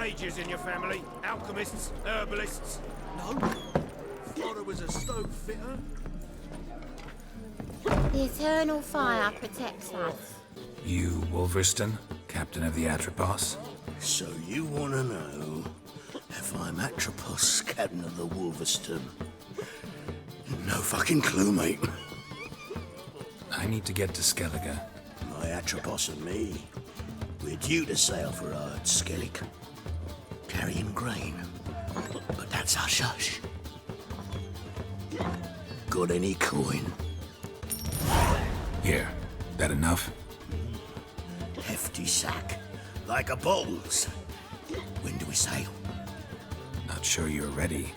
mages in your family? Alchemists? Herbalists? No. Father was a stove fitter. The eternal fire protects us. You, Wolverston, captain of the Atropos? So you want to know if I'm Atropos, captain of the Wolverston? No fucking clue, mate. I need to get to Skellige. My Atropos and me, we're due to sail for our Skellige, carrying grain. But that's hush-hush. Got any coin? Here, that enough? Hefty sack, like a bull's. When do we sail? Not sure you're ready.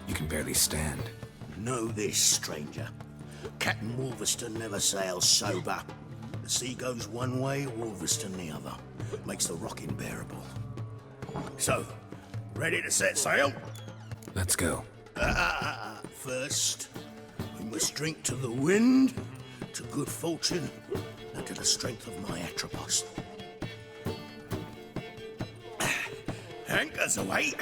You can barely stand. Know this, stranger. Captain Wolverston never sails sober. The sea goes one way, Wolverston the other. Makes the rocking bearable. So, ready to set sail? Let's go. First, we must drink to the wind, to good fortune, and to the strength of my Atropos. Anchors away.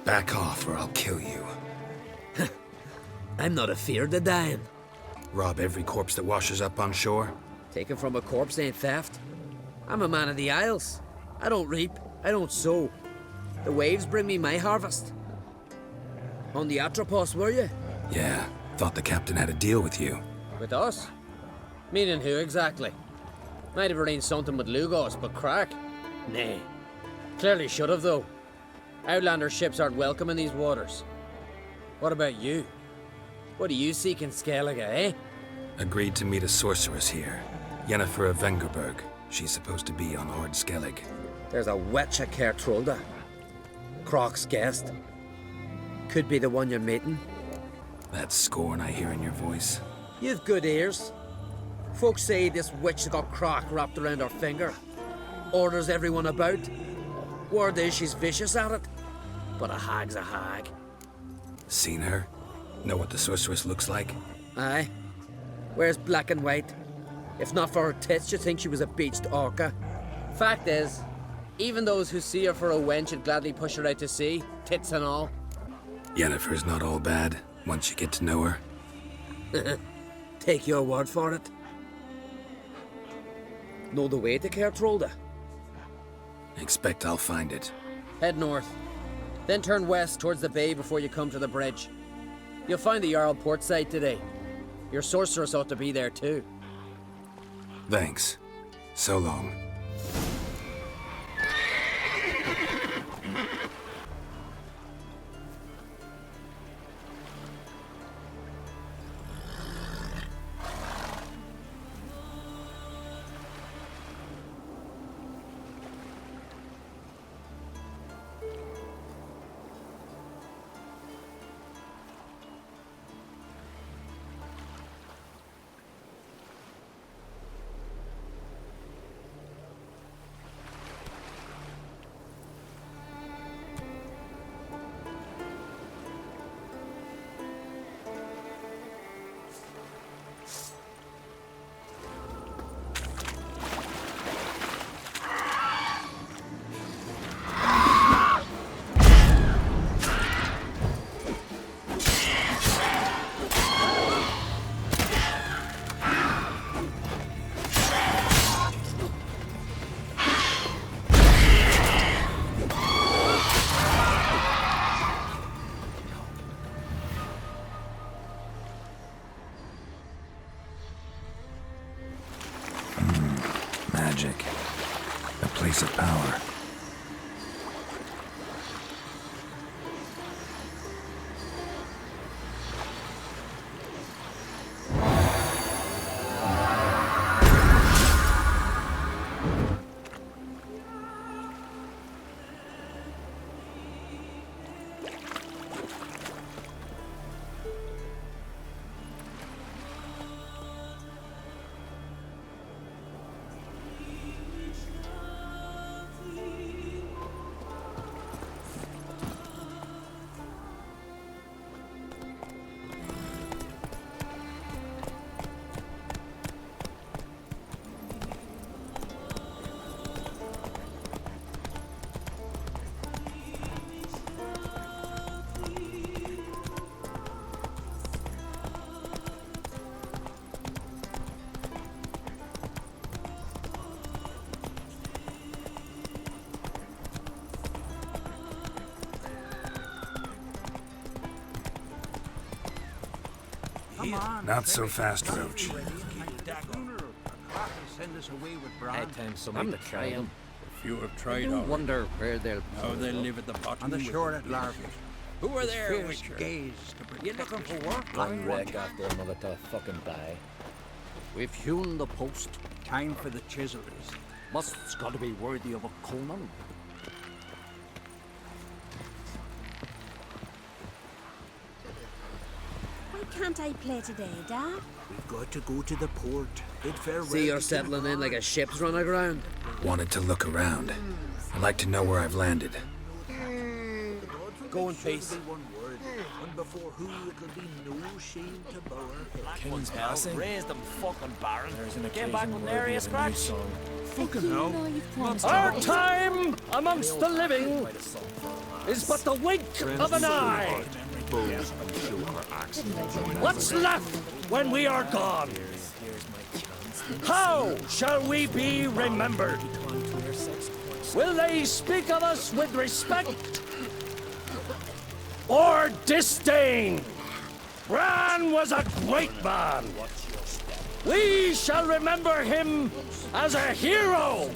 Back off or I'll kill you. I'm not afeard of dying. Rob every corpse that washes up on shore? Taken from a corpse ain't theft. I'm a man of the Isles. I don't reap, I don't sow. The waves bring me my harvest. On the Atropos, were you? Yeah, thought the captain had a deal with you. With us? Meaning who exactly? Might have arranged something with Lugos, but crack? Nay. Clearly should have, though. Outlander ships aren't welcome in these waters. What about you? What do you seek in Skellige, eh? Agreed to meet a sorceress here. Yennefer of Vengerberg. She's supposed to be on Ord Skellig. There's a witch at Kertrolda. Croc's guest. Could be the one you're meeting. That scorn I hear in your voice. You've good ears. Folks say this witch has got Croc wrapped around her finger. Orders everyone about. Word is she's vicious at it. But a hag's a hag. Seen her? Know what the sorceress looks like? Aye. Wears black and white. If not for her tits, you'd think she was a beached orca. Fact is, even those who see her for a wench would gladly push her out to sea, tits and all. Yennefer's not all bad, once you get to know her. Take your word for it. Know the way to Kertrolda? Expect I'll find it. Head north. Then turn west towards the bay before you come to the bridge. You'll find the Jarl port site today. Your sorceress ought to be there too. Thanks. So long. Magic. A place of power. Not so fast, Roach. I'm the try them. If you have tried I already, wonder where they'll... how they live at the bottom On the shore at Larvish. Who are there, Fierce Witcher? gaze to You protect looking us. for work? Long wreck after another to fucking die. We've hewn the post. Time for the chisel is. Must's got to be worthy of a Conan. Why can't I play today, Dad? We've got to go to the port. Bid farewell. See, you're to settling in like a ship's run aground. Wanted to look around. I'd like to know where I've landed. Go in peace. One word, and before who it'll be no shame to bower. King's passing. Raise them fucking baron. There's an Get back occasion with worthy nary a of a new scratch. song. Fucking hell. Our time amongst the living is but the wink of an eye. What's left when we are gone? How shall we be remembered? Will they speak of us with respect or disdain? Bran was a great man. We shall remember him as a hero.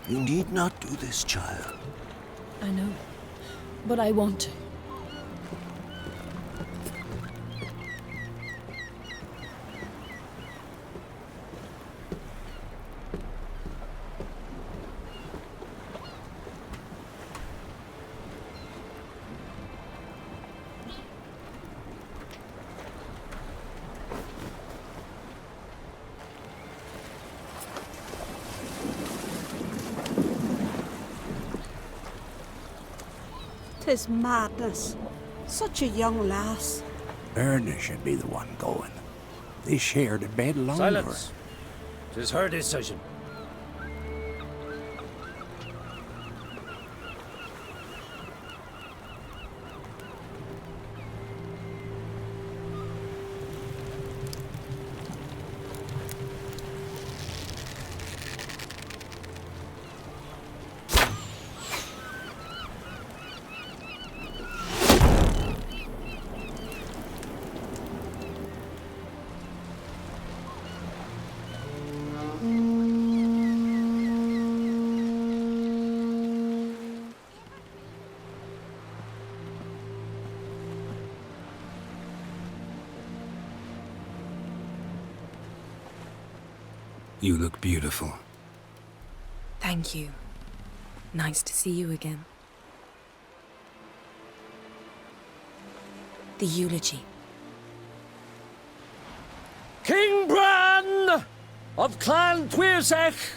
You need not do this, child. I know, but I want to. 'Tis madness. Such a young lass. Erna should be the one going. They shared a bed longer. Silence. 'Tis her decision. You look beautiful. Thank you. Nice to see you again. The eulogy. King Bran of Clan twentieth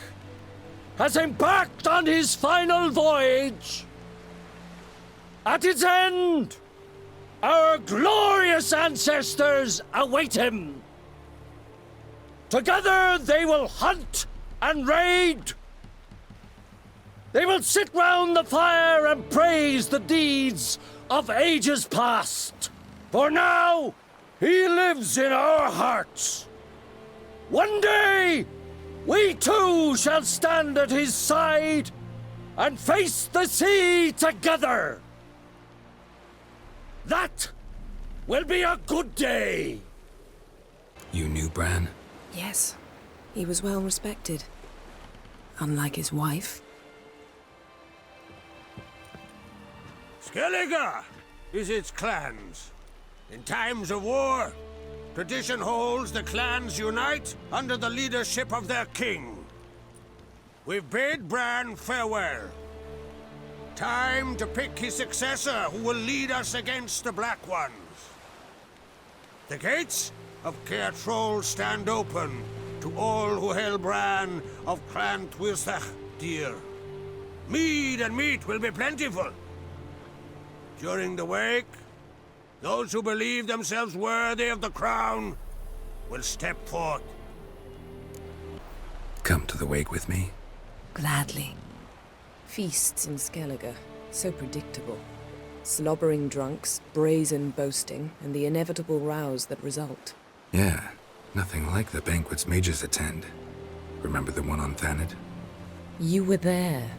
has embarked on his final voyage. At its end, our glorious ancestors await him. Together they will hunt and raid. They will sit round the fire and praise the deeds of ages past. For now, he lives in our hearts. One day, we too shall stand at his side and face the sea together. That will be a good day. You knew Bran? Yes, he was well respected. Unlike his wife. Skellige is its clans. In times of war, tradition holds the clans unite under the leadership of their king. We've bid Bran farewell. Time to pick his successor who will lead us against the Black Ones. The gates of Caer Troll stand open to all who hail Bran of Clan twentieth dear. Mead and meat will be plentiful. During the wake, those who believe themselves worthy of the crown will step forth. Come to the wake with me? Gladly. Feasts in Skellige, so predictable. Slobbering drunks, brazen boasting, and the inevitable rows that result. Yeah, nothing like the banquets mages attend. Remember the one on Thanedd? You were there.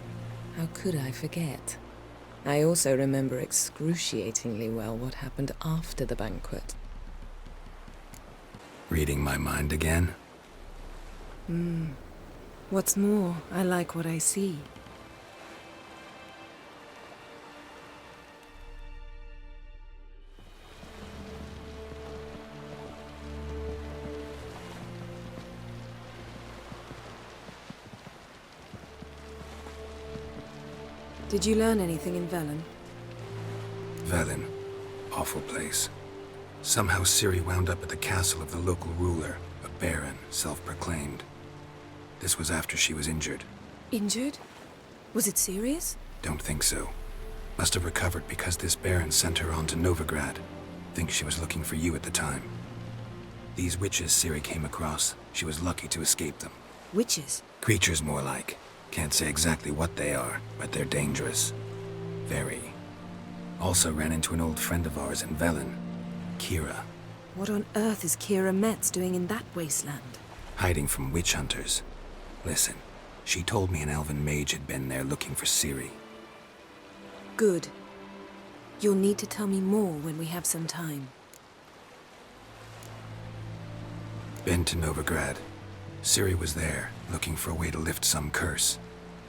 How could I forget? I also remember excruciatingly well what happened after the banquet. Reading my mind again? What's more, I like what I see. Did you learn anything in Velen? Velen. Awful place. Somehow Ciri wound up at the castle of the local ruler, a baron, self-proclaimed. This was after she was injured. Injured? Was it serious? Don't think so. Must have recovered because this baron sent her on to Novigrad. Think she was looking for you at the time. These witches Ciri came across, she was lucky to escape them. Witches? Creatures more like. Can't say exactly what they are, but they're dangerous. Very. Also ran into an old friend of ours in Velen, Kira. What on earth is Kira Metz doing in that wasteland? Hiding from witch hunters. Listen, she told me an elven mage had been there looking for Ciri. Good. You'll need to tell me more when we have some time. Been to Novigrad. Ciri was there, looking for a way to lift some curse.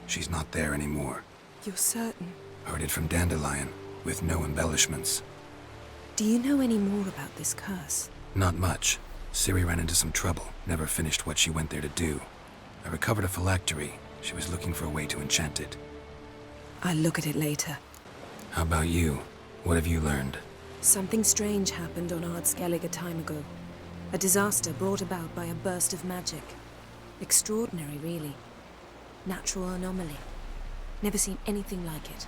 She's not there anymore. You're certain? Heard it from Dandelion, with no embellishments. Do you know any more about this curse? Not much. Ciri ran into some trouble, never finished what she went there to do. I recovered a phylactery. She was looking for a way to enchant it. I'll look at it later. How about you? What have you learned? Something strange happened on Ard Skellige a time ago. A disaster brought about by a burst of magic. Extraordinary, really. Natural anomaly. Never seen anything like it.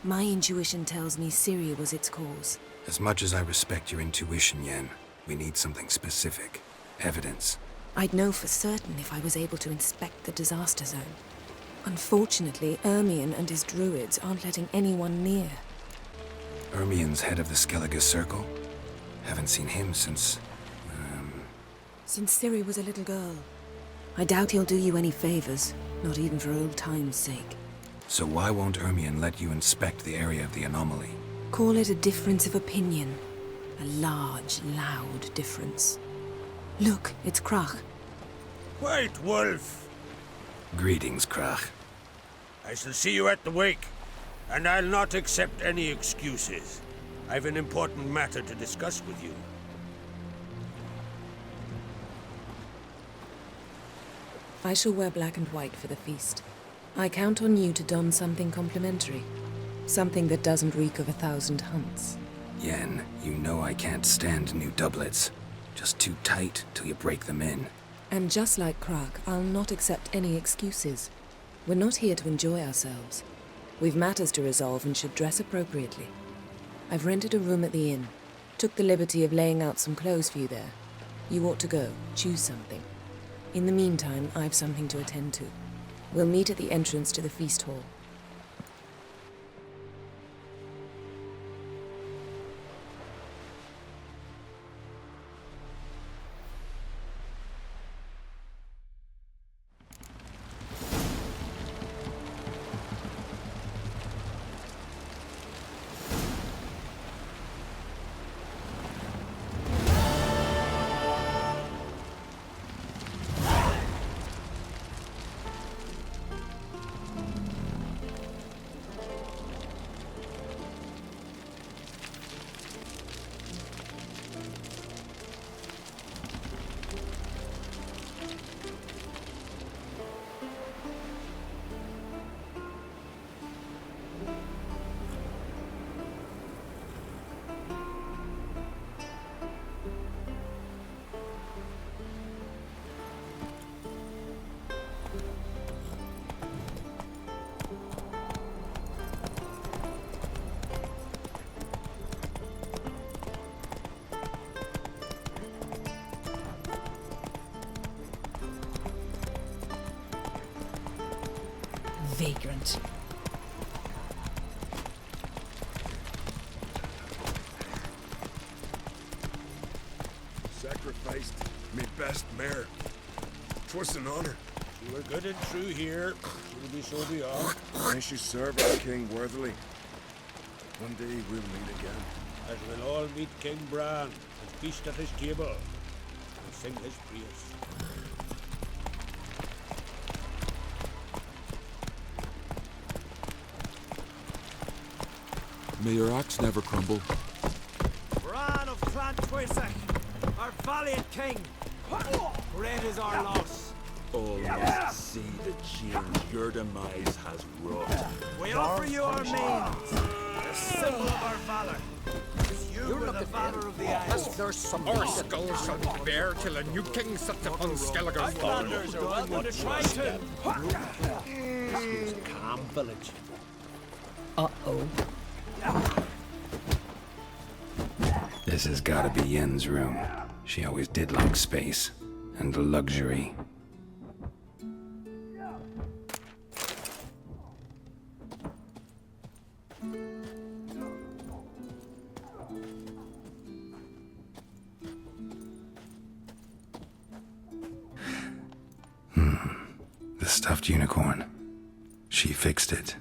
My intuition tells me Syria was its cause. As much as I respect your intuition, Yen, we need something specific. Evidence. I'd know for certain if I was able to inspect the disaster zone. Unfortunately, Ermion and his druids aren't letting anyone near. Ermion's head of the Skellige Circle? Haven't seen him since... Since Ciri was a little girl. I doubt he'll do you any favors, not even for old time's sake. So why won't Ermion let you inspect the area of the anomaly? Call it a difference of opinion. A large, loud difference. Look, it's Krach. White Wolf! Greetings, Krach. I shall see you at the wake, and I'll not accept any excuses. I've an important matter to discuss with you. I shall wear black and white for the feast. I count on you to don something complimentary. Something that doesn't reek of 1,000 hunts. Yen, you know I can't stand new doublets. Just too tight till you break them in. And just like Krach, I'll not accept any excuses. We're not here to enjoy ourselves. We've matters to resolve and should dress appropriately. I've rented a room at the inn. Took the liberty of laying out some clothes for you there. You ought to go. Choose something. In the meantime, I've something to attend to. We'll meet at the entrance to the feast hall. Vagrant. Sacrificed me best mare. 'Twas an honor. You were good and true here. You'll be so beyond. May she serve our king worthily. One day we'll meet again. As we'll all meet King Bran and feast at his table and sing his praise. May your axe never crumble. Bran of Clan Twisach, our valiant king. Great is our loss. All must see the change your demise has wrought. We offer you our means, the symbol of our valor. You were the valor of the Isles. There's some our skulls shall bear till a new king sits upon Skellige's throne. Outlanders are welcome to Triton. This was a calm village. Uh-oh. This has gotta be Yen's room. She always did like space and luxury. The stuffed unicorn. She fixed it.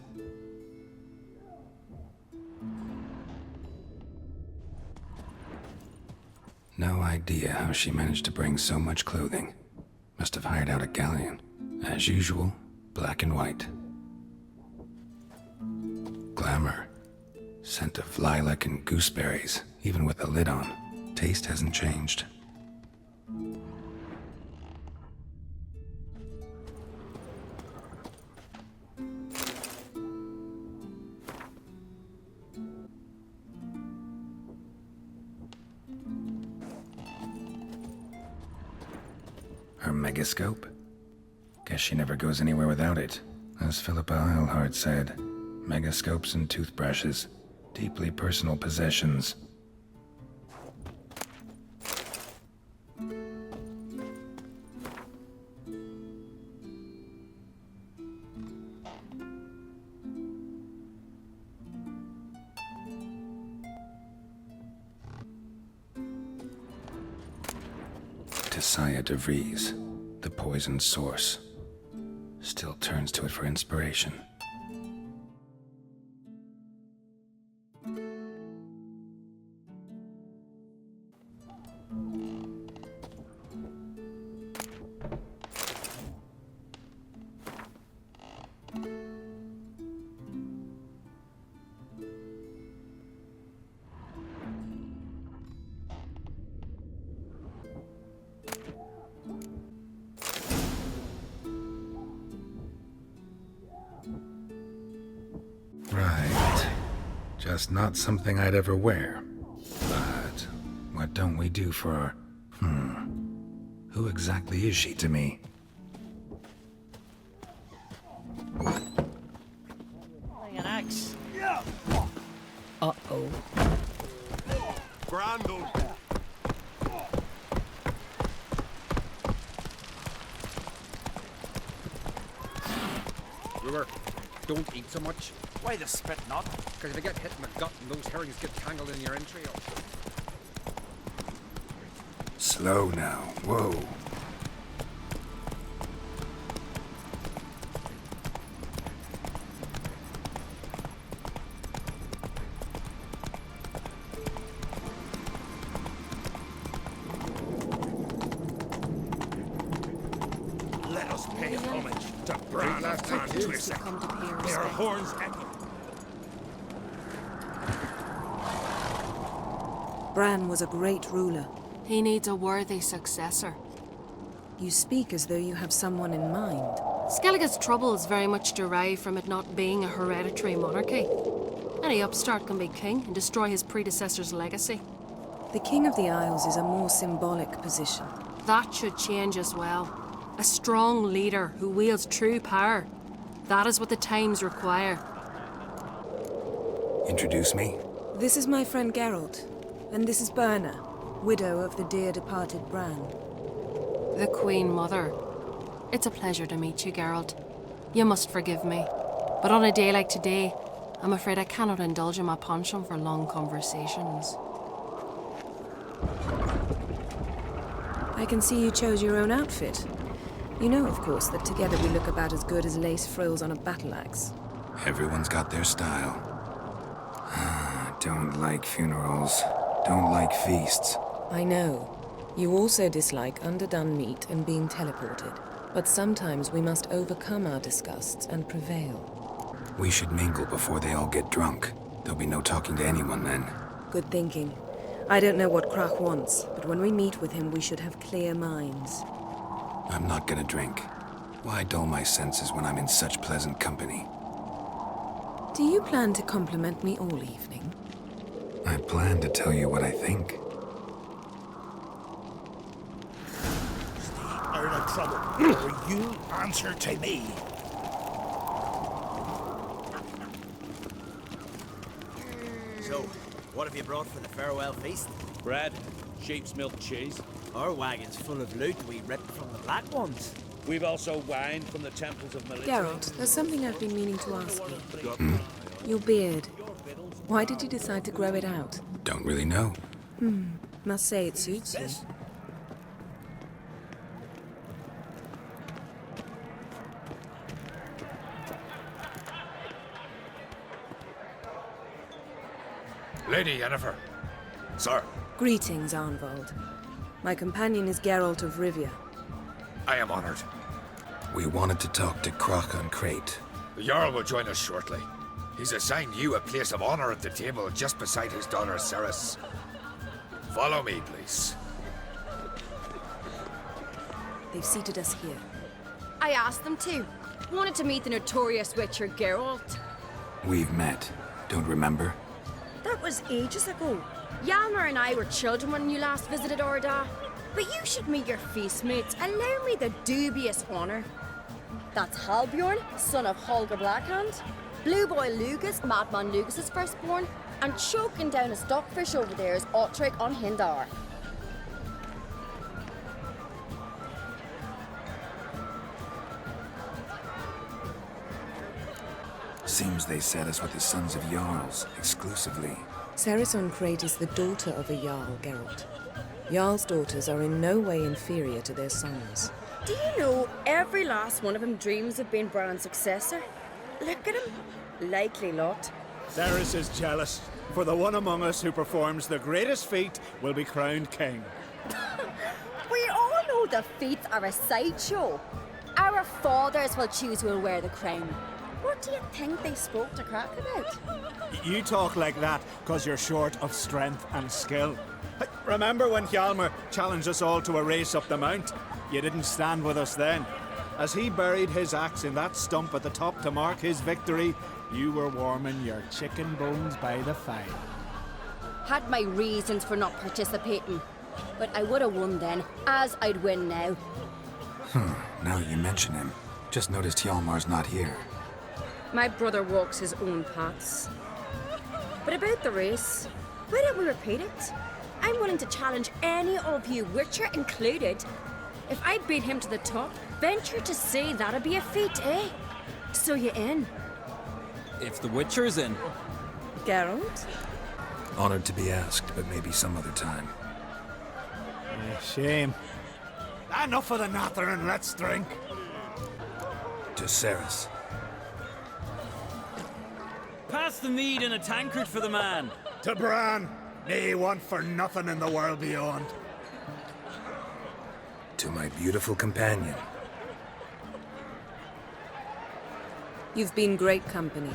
No idea how she managed to bring so much clothing. Must have hired out a galleon. As usual, black and white. Glamour. Scent of lilac and gooseberries, even with the lid on. Taste hasn't changed. Her megascope? Guess she never goes anywhere without it, as Philippa Eilhart said. megascopes and toothbrushes. Deeply personal possessions. Tisaya DeVries, the poisoned source. Still turns to it for inspiration. Right. Just not something I'd ever wear. But what don't we do for our... Who exactly is she to me? An axe. Uh-oh. Brandon! Brewer, don't eat so much. Why the spit not? Because if you get hit in the gut and those herrings get tangled in your entrails. Slow now. Whoa. Let us pay homage to Bran of Twentieth. May our horns echo. Bran was a great ruler. He needs a worthy successor. You speak as though you have someone in mind. Skellige's troubles very much derive from it not being a hereditary monarchy. Any upstart can be king and destroy his predecessor's legacy. The King of the Isles is a more symbolic position. That should change as well. A strong leader who wields true power. That is what the times require. Introduce me? This is my friend Geralt, and this is Berna, widow of the dear departed Bran. The Queen Mother. It's a pleasure to meet you, Geralt. You must forgive me, but on a day like today, I'm afraid I cannot indulge in my penchant for long conversations. I can see you chose your own outfit. You know, of course, that together we look about as good as lace frills on a battle axe. Everyone's got their style. Don't like funerals. Don't like feasts. I know. You also dislike underdone meat and being teleported. But sometimes we must overcome our disgusts and prevail. We should mingle before they all get drunk. There'll be no talking to anyone then. Good thinking. I don't know what Krach wants, but when we meet with him, we should have clear minds. I'm not gonna drink. Why dull my senses when I'm in such pleasant company? Do you plan to compliment me all evening? I plan to tell you what I think. Stay out of trouble, or you answer to me. So, what have you brought for the farewell feast? Bread, sheep's milk cheese. Our wagon's full of loot we ripped from the Black Ones. We've also wine from the temples of military. Geralt, there's something I've been meaning to ask you. Your beard. Why did you decide to grow it out? Don't really know. Must say it suits you. Lady Yennefer. Sir. Greetings, Arnvold. My companion is Geralt of Rivia. I am honored. We wanted to talk to Krach on Crate. The Jarl will join us shortly. He's assigned you a place of honor at the table just beside his daughter Ceres. Follow me, please. They've seated us here. I asked them to. Wanted to meet the notorious Witcher Geralt. We've met. Don't remember? That was ages ago. Yalmer and I were children when you last visited Orda. But you should meet your feast mates. Allow me the dubious honor. That's Halbjorn, son of Holger Blackhand, Blue Boy Lugus, Madman Lugus' firstborn, and choking down a stockfish over there is Otric on Hindar. Seems they set us with the sons of Jarls, exclusively. Ceres on Crate is the daughter of a Jarl, Geralt. Jarl's daughters are in no way inferior to their sons. Do you know every last one of them dreams of being Bran's successor? Look at him. Likely lot. Ceres is jealous, for the one among us who performs the greatest feat will be crowned king. We all know the feats are a sideshow. Our fathers will choose who will wear the crown. What do you think they spoke to Crack about? You talk like that because you're short of strength and skill. Remember when Hjalmar challenged us all to a race up the mount? You didn't stand with us then. As he buried his axe in that stump at the top to mark his victory, you were warming your chicken bones by the fire. Had my reasons for not participating, but I would have won then, as I'd win now. Now you mention him. Just noticed Hjalmar's not here. My brother walks his own paths. But about the race, why don't we repeat it? I'm willing to challenge any of you, Witcher included. If I beat him to the top, venture to say that'd be a feat, eh? So you in? If the Witcher's in. Geralt? Honored to be asked, but maybe some other time. Shame. Enough of the nattering, let's drink. To Ceres. Pass the mead in a tankard for the man. To Bran. Nae want for nothing in the world beyond. To my beautiful companion. You've been great company.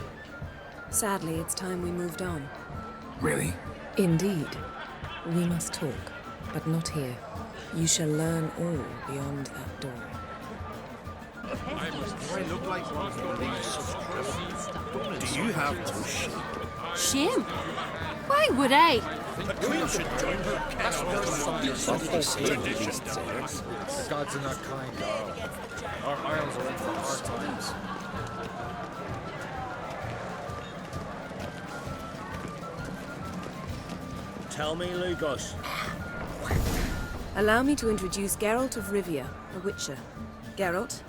Sadly, it's time we moved on. Really? Indeed. We must talk, but not here. You shall learn all beyond that door. Do you have no shame? Shame? Why would I? The gods are not kind, Our isles are in for hard times. Tell me, Lugos. Allow me to introduce Geralt of Rivia, a Witcher. Geralt,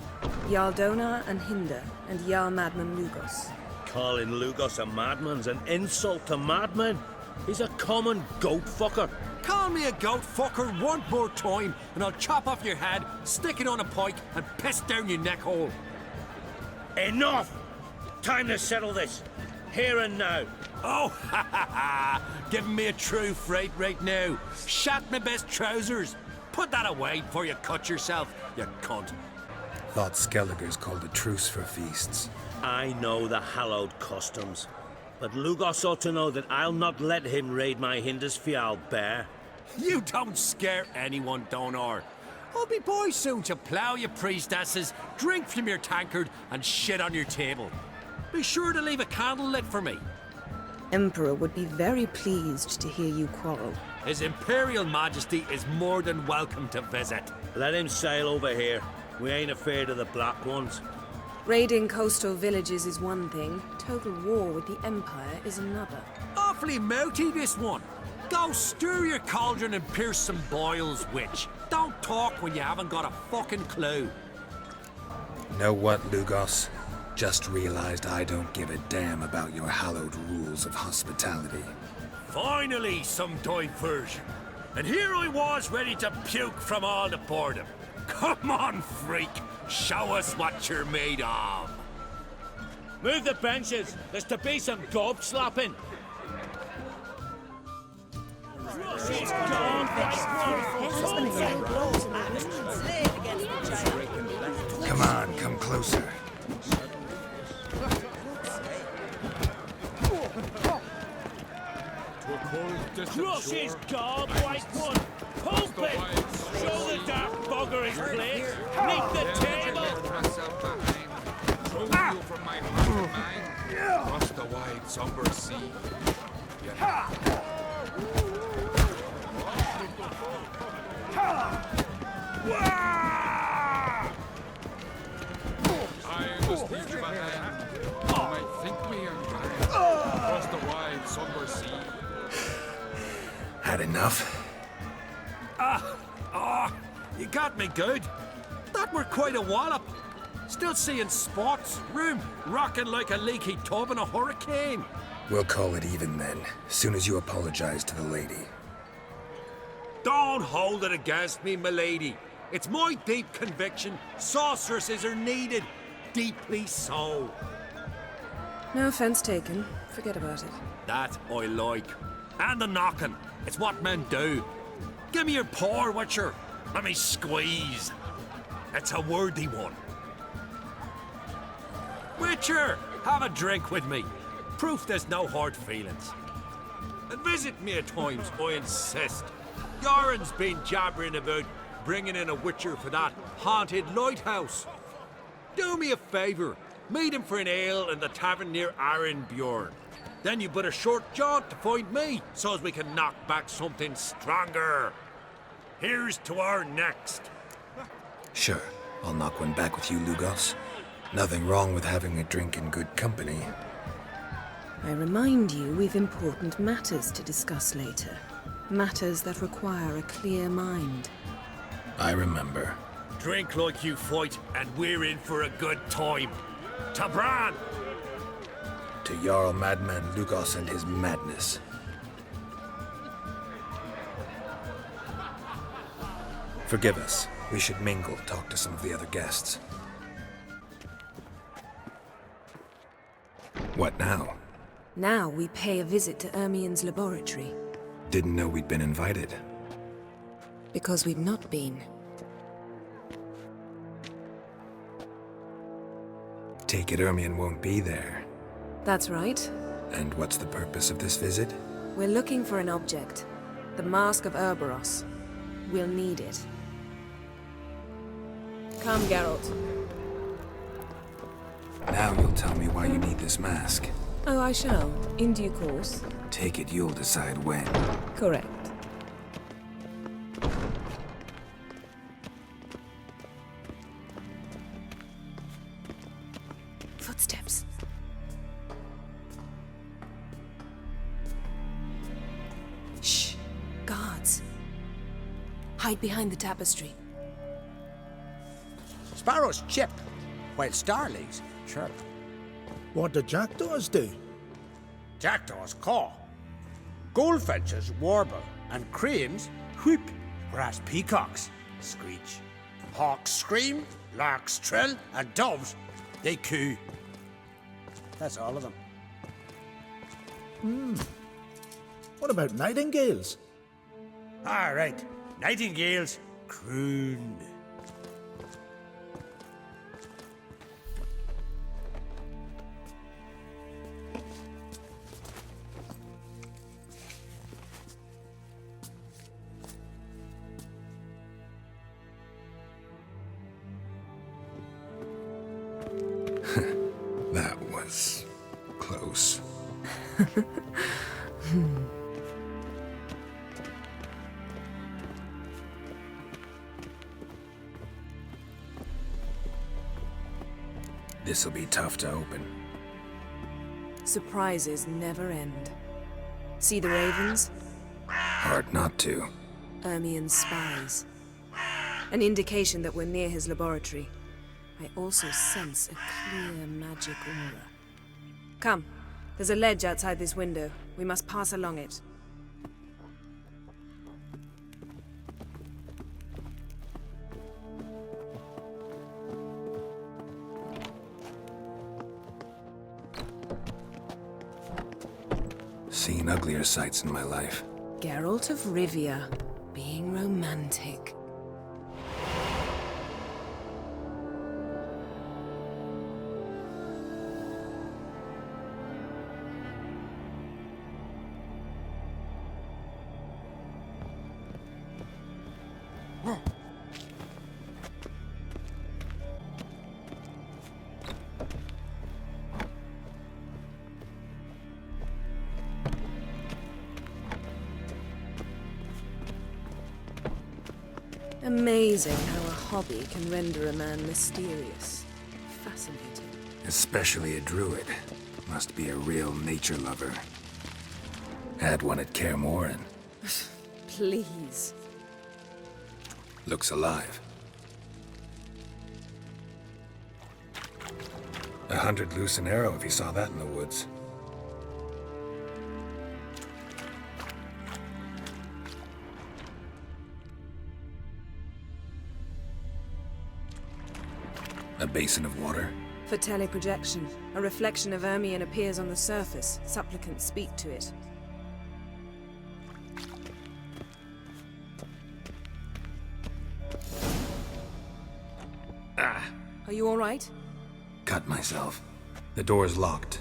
Jarl Donar and Hinder, and Jarl Madman Lugos. Calling Lugos a madman's an insult to madmen. He's a common goat fucker. Call me a goat fucker one more time, and I'll chop off your head, stick it on a pike, and piss down your neck hole. Enough! Time to settle this. Here and now. Oh, ha ha ha! Giving me a true fright right now. Shat my best trousers. Put that away before you cut yourself, you cunt. Thought Skellige's called a truce for feasts. I know the hallowed customs, but Lugos ought to know that I'll not let him raid my Hindisfial bear. You don't scare anyone, Donar. I'll be boy soon to plough your priestesses, drink from your tankard, and shit on your table. Be sure to leave a candle lit for me. Emperor would be very pleased to hear you quarrel. His Imperial Majesty is more than welcome to visit. Let him sail over here. We ain't afraid of the Black Ones. Raiding coastal villages is one thing. Total war with the Empire is another. Awfully mouty, this one. Go stir your cauldron and pierce some boils, witch. Don't talk when you haven't got a fucking clue. Know what, Lugos? Just realized I don't give a damn about your hallowed rules of hospitality. Finally, some diversion. And here I was ready to puke from all the boredom. Come on, freak. Show us what you're made of. Move the benches. There's to be some gob slapping. Come on, come closer. Crush his gob, white one! Pulp it! Show the dark bugger his place! Meet the table! From my heart and mind, across the wide, somber sea. sunburst sea. Had enough? You got me good. That were quite a wallop. Still seeing spots, room rocking like a leaky tub in a hurricane. We'll call it even then, soon as you apologize to the lady. Don't hold it against me, milady. It's my deep conviction sorceresses are needed. Deeply so. No offense taken. Forget about it. That I like. And the knocking. It's what men do. Give me your paw, Witcher. Let me squeeze. It's a worthy one. Witcher, have a drink with me. Proof there's no hard feelings. And visit me at times, I insist. Yoren's been jabbering about bringing in a Witcher for that haunted lighthouse. Do me a favour. Meet him for an ale in the tavern near Arenbjorn. Then you but a short jaunt to find me, so as we can knock back something stronger. Here's to our next. Sure, I'll knock one back with you, Lugos. Nothing wrong with having a drink in good company. I remind you we've important matters to discuss later. Matters that require a clear mind. I remember. Drink like you fight, and we're in for a good time. To Bran! To Jarl Madman Lugos and his madness. Forgive us. We should mingle, talk to some of the other guests. What now? Now we pay a visit to Ermien's laboratory. Didn't know we'd been invited. Because we've not been. Take it Ermien won't be there. That's right. And what's the purpose of this visit? We're looking for an object. The Mask of Urboros. We'll need it. Come, Geralt. Now you'll tell me why you need this mask. Oh, I shall. In due course. Take it you'll decide when. Correct. Footsteps. Shh. Guards. Hide behind the tapestry. Sparrows chip, while starlings chirp. What do jackdaws do? Jackdaws caw. Goldfinches warble, and cranes whoop, whereas peacocks screech. Hawks scream, larks trill, and doves, they coo. That's all of them. What about nightingales? All right, nightingales croon. That was close. This'll be tough to open. Surprises never end. See the ravens? Hard not to. Ermien's spies. An indication that we're near his laboratory. I also sense a clear magic aura. Come, there's a ledge outside this window. We must pass along it. Seen uglier sights in my life. Geralt of Rivia, being romantic. Amazing how a hobby can render a man mysterious. Fascinating. Especially a druid. Must be a real nature lover. Had one at Kaer Morhen. Please. Looks alive. 100 loose an arrow if he saw that in the woods. A basin of water? For teleprojection, a reflection of Ermion appears on the surface. Supplicants speak to it. Ah! Are you all right? Cut myself. The door's locked.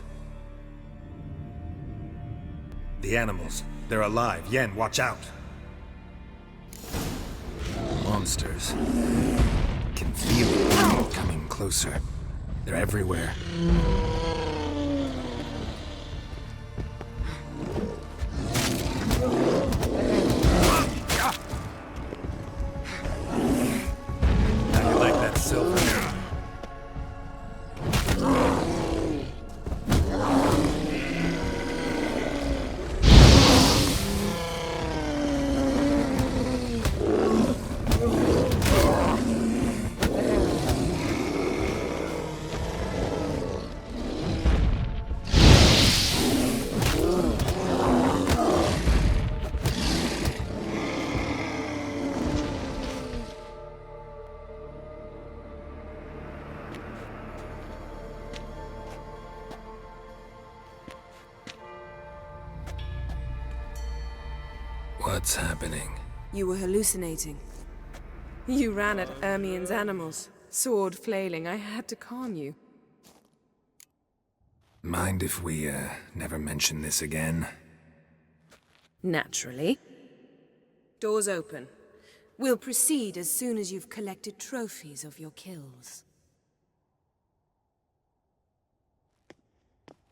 The animals. They're alive. Yen, watch out! Monsters. Can feel it coming closer. They're everywhere. How you like that silver? What's happening? You were hallucinating. You ran at Ermion's animals, sword flailing. I had to calm you. Mind if we, never mention this again? Naturally. Doors open. We'll proceed as soon as you've collected trophies of your kills.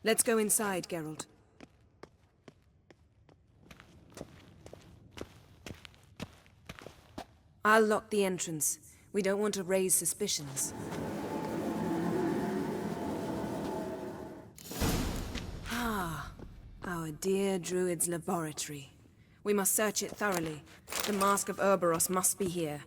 Let's go inside, Geralt. I'll lock the entrance. We don't want to raise suspicions. Ah, our dear Druid's laboratory. We must search it thoroughly. The Mask of Ouroboros must be here.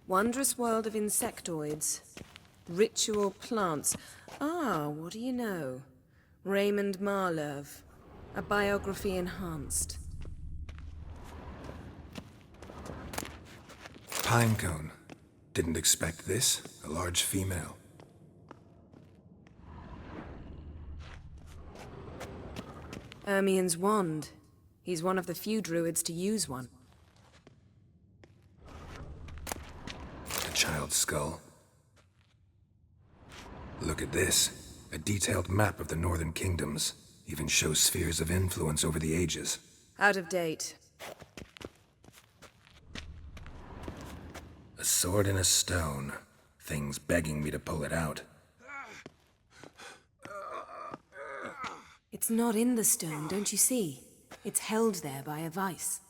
Wondrous world of insectoids. Ritual plants. Ah, what do you know? Raymond Marlove. A biography enhanced. Pinecone. Didn't expect this. A large female. Ermion's wand. He's one of the few druids to use one. A child's skull. Look at this. A detailed map of the Northern Kingdoms. Even shows spheres of influence over the ages. Out of date. A sword and a stone. Things begging me to pull it out. It's not in the stone, don't you see? It's held there by a vice.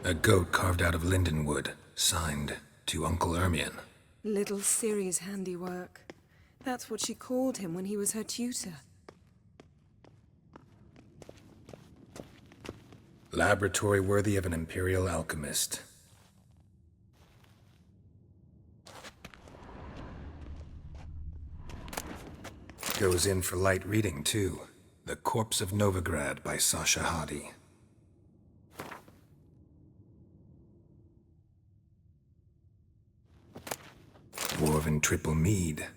A goat carved out of lindenwood. Signed, to Uncle Ermion. Little Ciri's handiwork. That's what she called him when he was her tutor. Laboratory worthy of an imperial alchemist. Goes in for light reading, too. The Corpse of Novigrad by Sasha Hadi. Dwarven triple mead.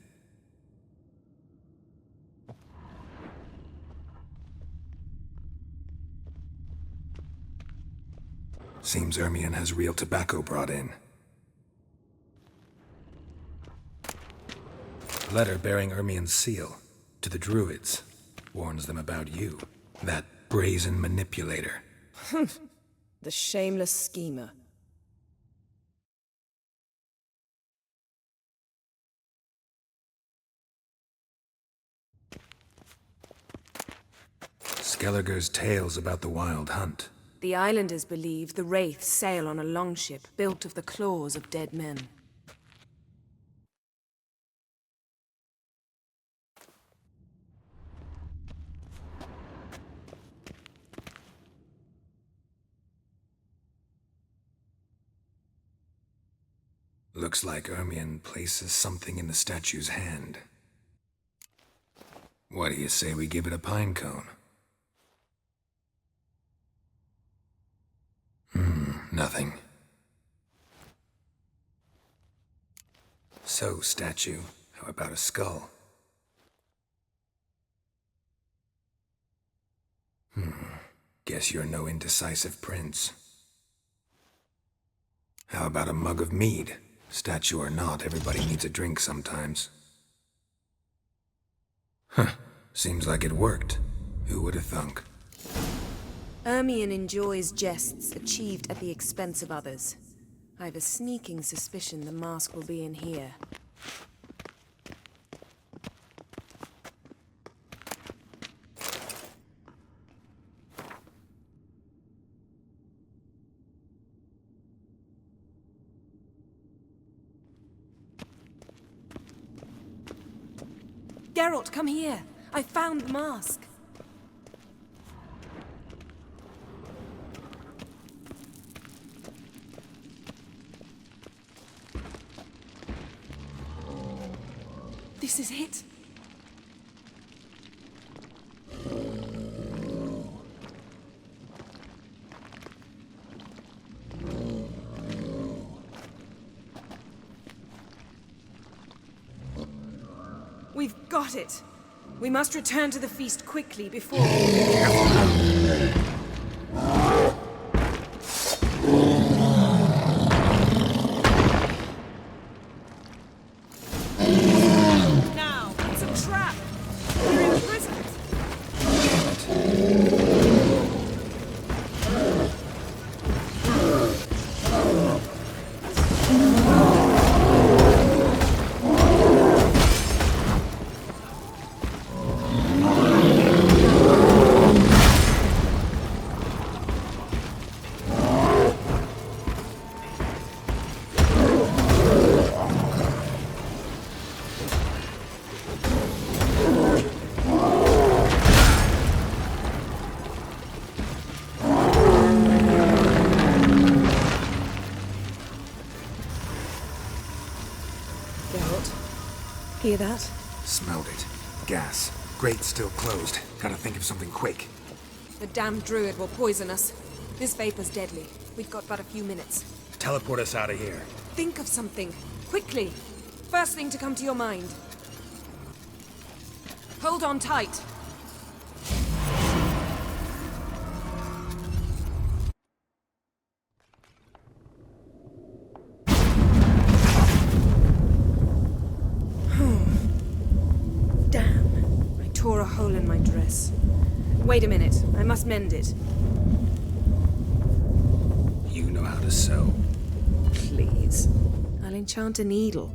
Seems Ermion has real tobacco brought in. Letter bearing Ermion's seal to the Druids. Warns them about you. That brazen manipulator. The shameless schemer. Skellige's tales about the Wild Hunt. The islanders believe the wraiths sail on a longship built of the claws of dead men. Looks like Ermion places something in the statue's hand. What do you say we give it a pine cone? Nothing. So, statue, how about a skull? Guess you're no indecisive prince. How about a mug of mead? Statue or not, everybody needs a drink sometimes. Seems like it worked. Who would have thunk? Ermion enjoys jests achieved at the expense of others. I've a sneaking suspicion the mask will be in here. Geralt, come here. I found the mask. This is it. We've got it. We must return to the feast quickly before... Now, it's a trap. We're imprisoned. Hear that? Smelled it. Gas. Grate still closed. Gotta think of something quick. The damned druid will poison us. This vapor's deadly. We've got but a few minutes. Teleport us out of here. Think of something. Quickly. First thing to come to your mind. Hold on tight. Tore a hole in my dress. Wait a minute, I must mend it. You know how to sew. Please. I'll enchant a needle.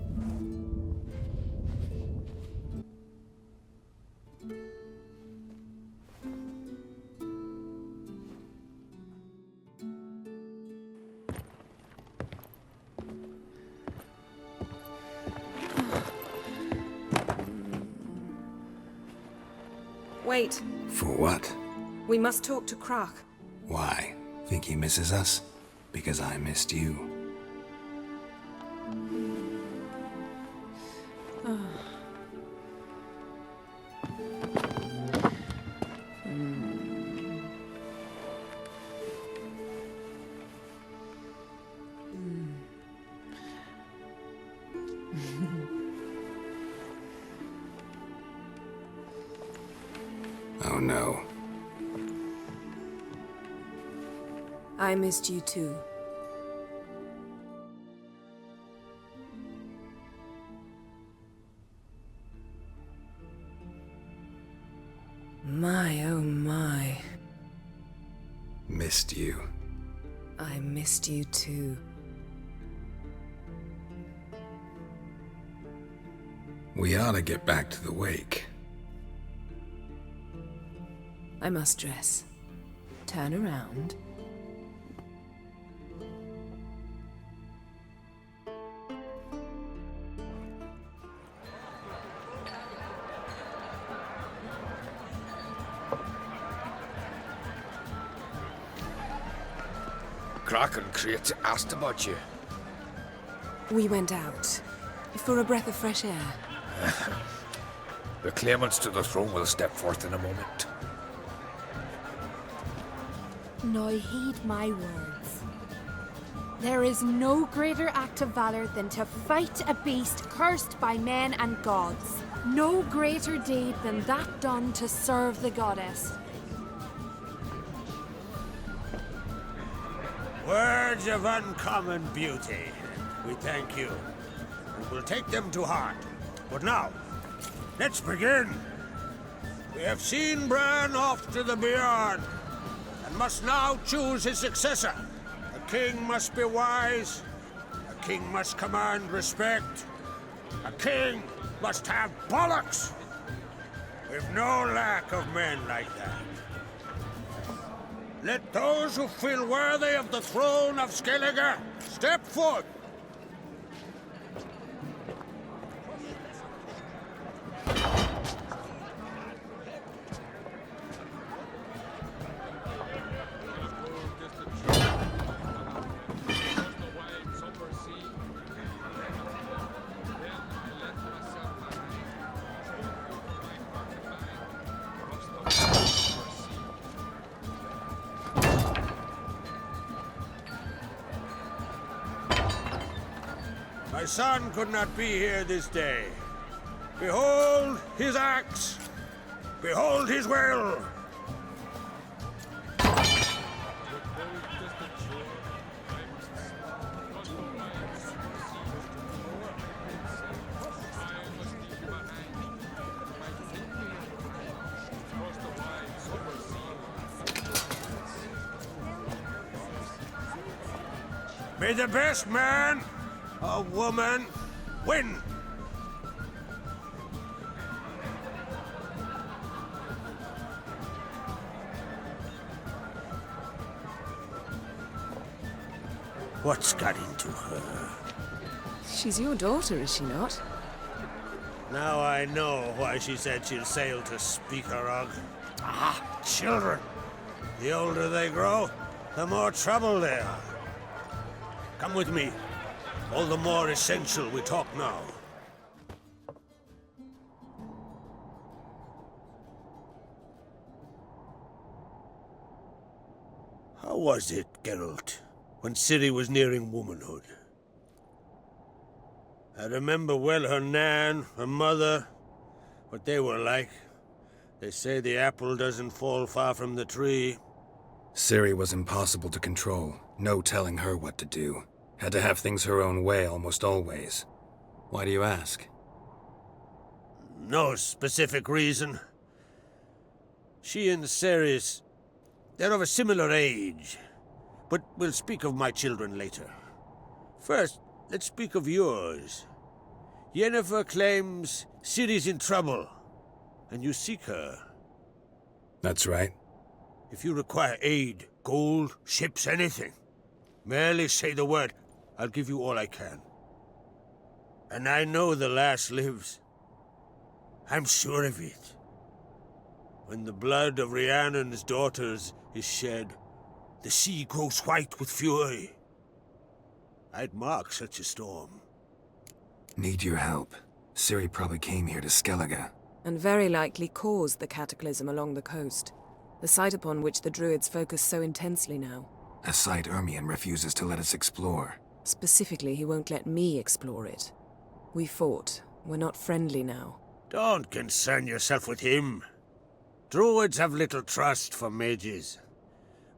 Wait. For what? We must talk to Krak. Why? Think he misses us? Because I missed you. Oh no. I missed you too. My, oh my. Missed you. I missed you too. We ought to get back to the wake. I must dress. Turn around. Kraken crate asked about you. We went out. For a breath of fresh air. The claimants to the throne will step forth in a moment. Now heed my words. There is no greater act of valor than to fight a beast cursed by men and gods. No greater deed than that done to serve the goddess. Words of uncommon beauty. We thank you. And we'll take them to heart. But now, let's begin. We have seen Bran off to the beyond, and must now choose his successor. A king must be wise. A king must command respect. A king must have bollocks. We've no lack of men like that. Let those who feel worthy of the throne of Skellige step forth. My son could not be here this day. Behold his axe. Behold his will. May the best man or woman win. What's got into her? She's your daughter, is she not? Now I know why she said she'll sail to Speakerog. Ah, children. The older they grow, the more trouble they are. Come with me. All the more essential we talk now. How was it, Geralt, when Ciri was nearing womanhood? I remember well her nan, her mother, what they were like. They say the apple doesn't fall far from the tree. Ciri was impossible to control. No telling her what to do. Had to have things her own way almost always. Why do you ask? No specific reason. She and Ceres, they're of a similar age. But we'll speak of my children later. First, let's speak of yours. Yennefer claims Ciri's in trouble, and you seek her. That's right. If you require aid, gold, ships, anything, merely say the word. I'll give you all I can. And I know the lass lives. I'm sure of it. When the blood of Rhiannon's daughters is shed, the sea grows white with fury. I'd mark such a storm. Need your help. Ciri probably came here to Skellige. And very likely caused the cataclysm along the coast. The site upon which the Druids focus so intensely now. A site Ermion refuses to let us explore. Specifically, he won't let me explore it. We fought. We're not friendly now. Don't concern yourself with him. Druids have little trust for mages.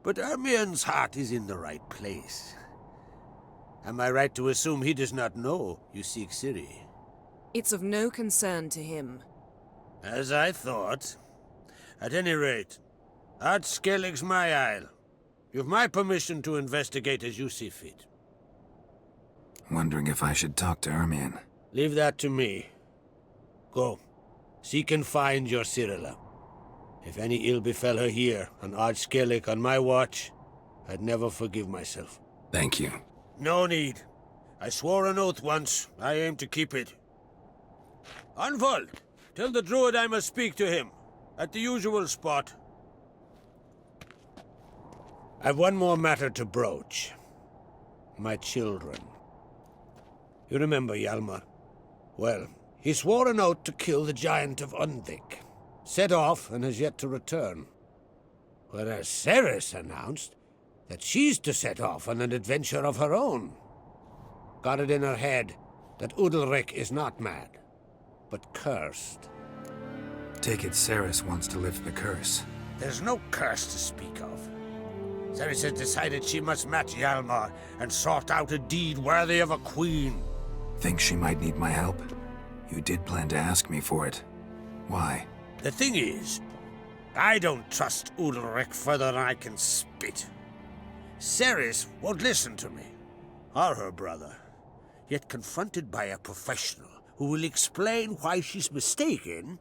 But Ermion's heart is in the right place. Am I right to assume he does not know you seek Ciri? It's of no concern to him. As I thought. At any rate, Ard Skellig's my isle. You've my permission to investigate as you see fit. Wondering if I should talk to Ermion. Leave that to me. Go. Seek and find your Cirilla. If any ill befell her here, on Ard Skellig on my watch, I'd never forgive myself. Thank you. No need. I swore an oath once. I aim to keep it. Unfold. Tell the druid I must speak to him. At the usual spot. I've one more matter to broach. my children. You remember Hjalmar? Well, he swore an oath to kill the giant of Undvik. Set off and has yet to return. Whereas Ceres announced that she's to set off on an adventure of her own. Got it in her head that Udalric is not mad, but cursed. Take it Ceres wants to lift the curse. There's no curse to speak of. Ceres has decided she must match Hjalmar and sort out a deed worthy of a queen. Think she might need my help? You did plan to ask me for it. Why? The thing is, I don't trust Udalric further than I can spit. Ceres won't listen to me, or her brother. Yet confronted by a professional who will explain why she's mistaken,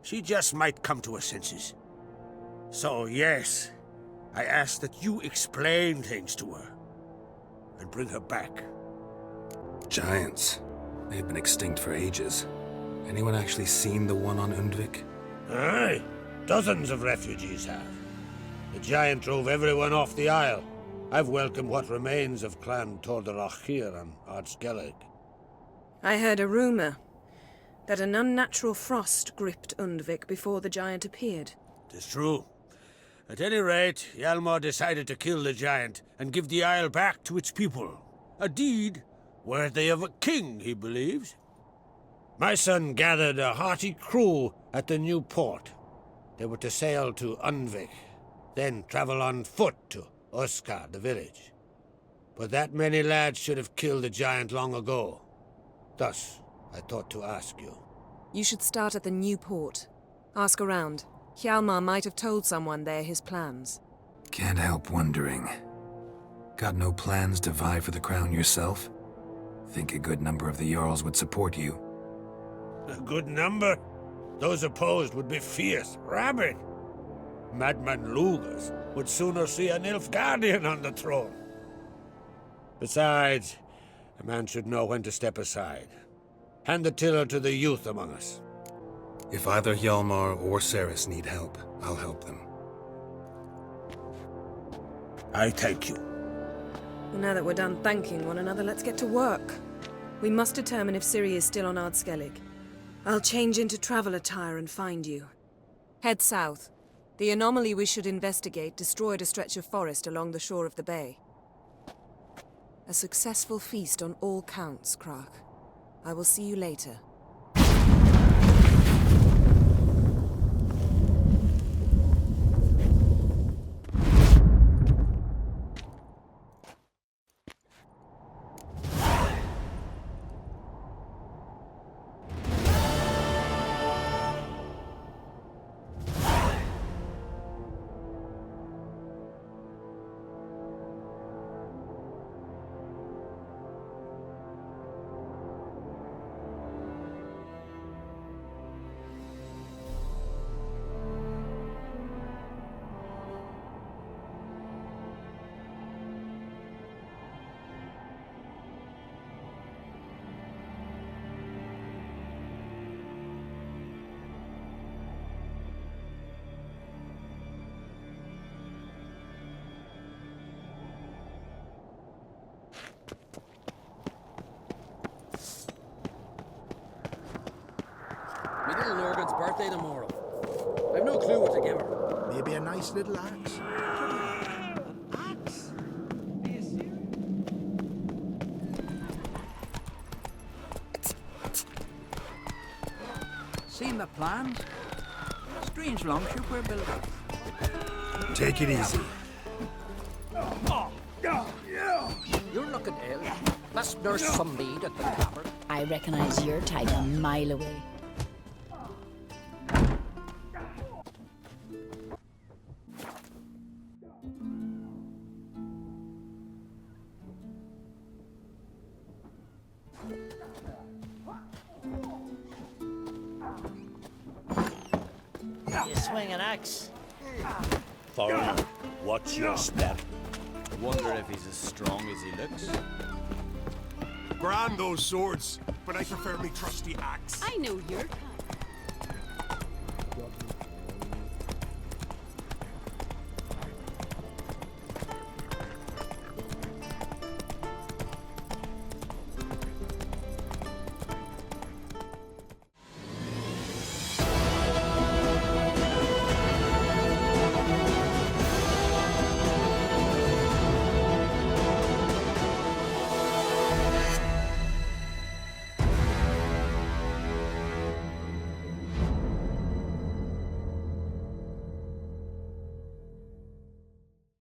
she just might come to her senses. So yes, I ask that you explain things to her and bring her back. Giants. They've been extinct for ages. Anyone actually seen the one on Undvik? Aye, dozens of refugees have. The giant drove everyone off the isle. I've welcomed what remains of Clan Tordarachir and Skellige. I heard a rumor that an unnatural frost gripped Undvik before the giant appeared. 'Tis true. At any rate, Hjalmar decided to kill the giant and give the isle back to its people. A deed worthy of a king, he believes. My son gathered a hearty crew at the new port. They were to sail to Undvik, then travel on foot to Oskar, the village. But that many lads should have killed the giant long ago. Thus, I thought to ask you. You should start at the new port. Ask around. Hjalmar might have told someone there his plans. Can't help wondering. Got no plans to vie for the crown yourself? Think a good number of the Jarls would support you. A good number? Those opposed would be fierce, rabid. Madman Lugas would sooner see an Nilfgaardian on the throne. Besides, a man should know when to step aside. Hand the tiller to the youth among us. If either Hjalmar or Ceres need help, I'll help them. I thank you. Well, now that we're done thanking one another, let's get to work. We must determine if Ciri is still on Skellige. I'll change into travel attire and find you. Head south. The anomaly we should investigate destroyed a stretch of forest along the shore of the bay. A successful feast on all counts, Krak. I will see you later. My little Lurgan's birthday tomorrow. I've no clue what to give her. Maybe a nice little axe. Seen the plans? Strange longship we're building. Take it easy. You're looking ill. Let's nurse some mead at the tavern. I recognize your type a mile away. You swing an axe. Foreigner, watch your step. I wonder if he's as strong as he looks. Grand those swords, but I prefer me trusty axe. I know your